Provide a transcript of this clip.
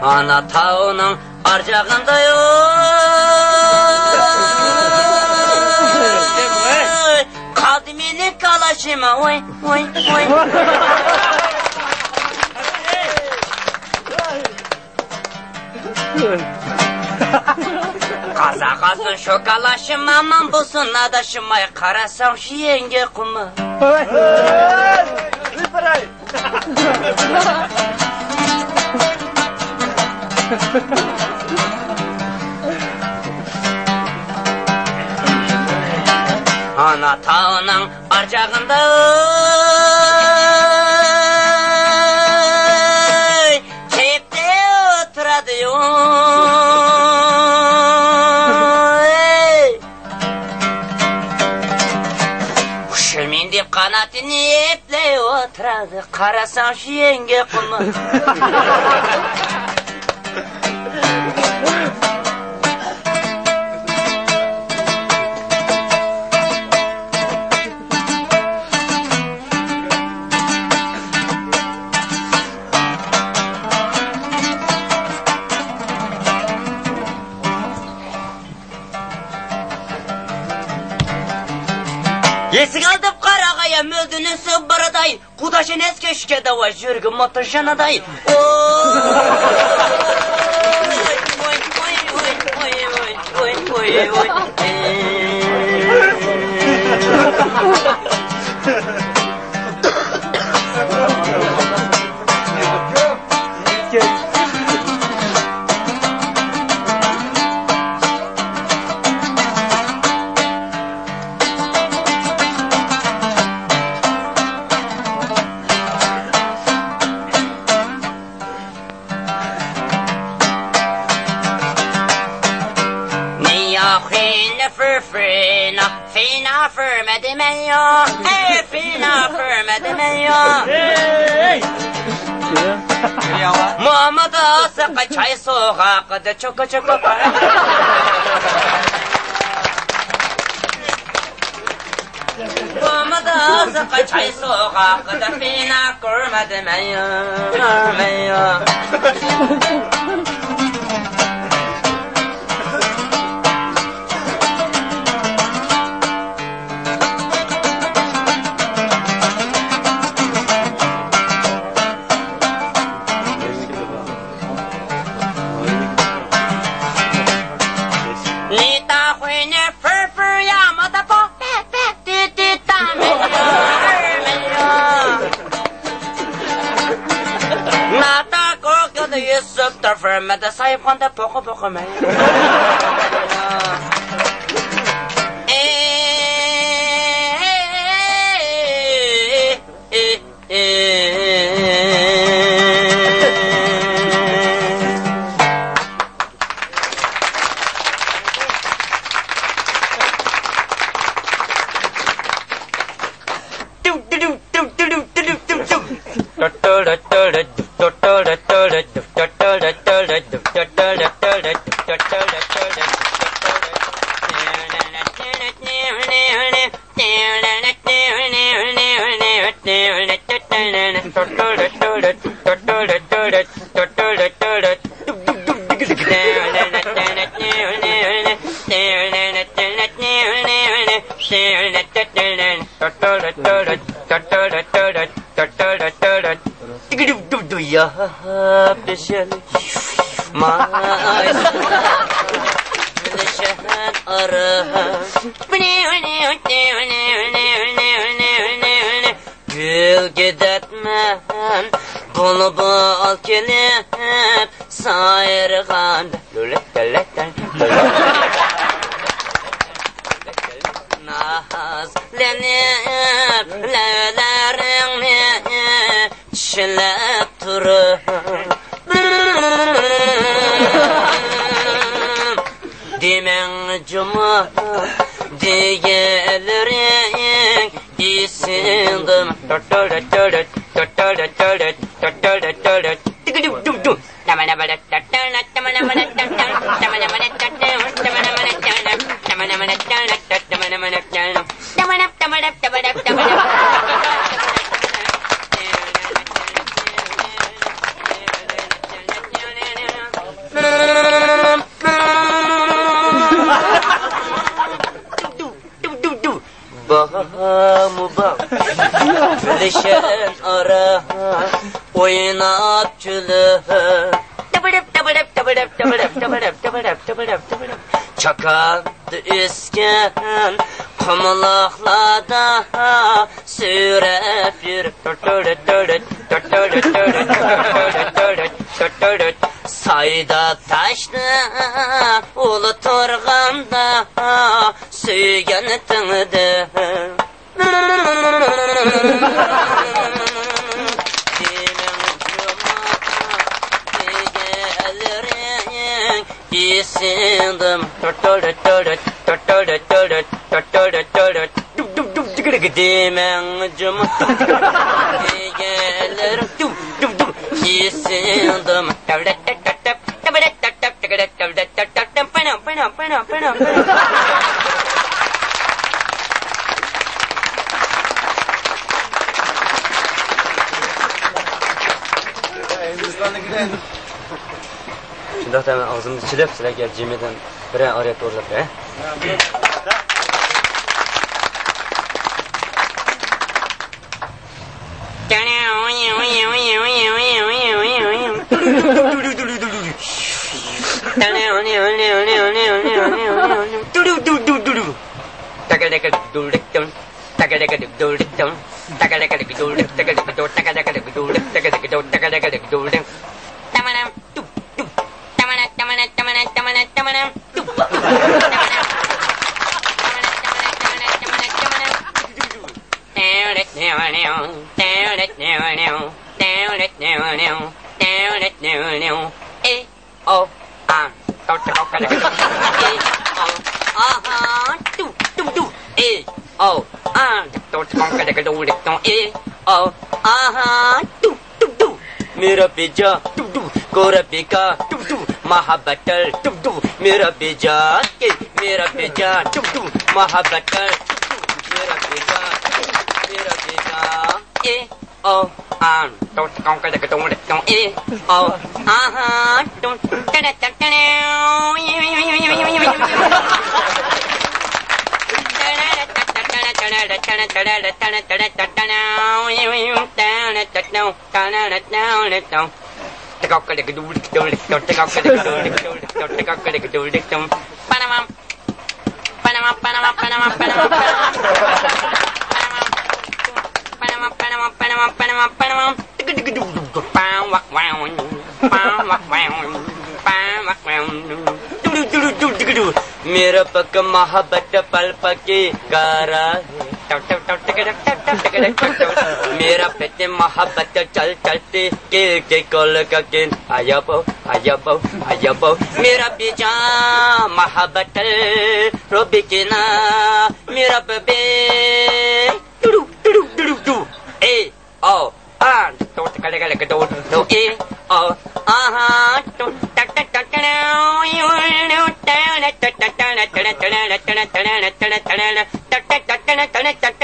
Ana tağının arcağında kadimini kalaşıma oy oy oy. Kazakasın şu kalaşım aman bulsun adaşıma karasam şu yenge kumu. Ana tağının arcağında keyifte oturadı kuşum indi kanatını eple oturadı karasan şu yenge kumu. Esik aldım karagaya möldünün sıbbıradayın. Kudaşın eski şükede var jürgün motorşanadayın. Oy. Fina förmedi mig ja, fina förmedi mig ja. Muhammed Asık'a çay sokakta çok. Muhammed Asık'a çay sokakta fina görmedi mig ya. Med det säger från det på mig. Gül gidetmen bunu bal kelip sayırgan nazlenip levlerini çilep durur demen cuma diğerlerin isindim Bahamı Fleşen ara oynap çılı Çakandı isken kumlaklarda sürep yürüp sayda taşlı ulu turganda söygen tınıdı İsindim Demen cuma Gelerim İsindim Şimdi hemen ağzımızı çilep sıra gel cimeden bir araya doğrulap be. मेरा बेजा गोरा बेका महाबतल मेरा बेजा मेरा बेजा महाबतल मेरा बेजा ए ओ an to con cái cái tung tung e o ha tung ta ta ta मेरा पक महाबत पल पके गारा मेरा पेटे महाबत चल चलते के कोल के आया बो मेरा बेजा महाबत रोबी के ना मेरा बबे ए ओ an to kale do e o aha to tak tak tak tak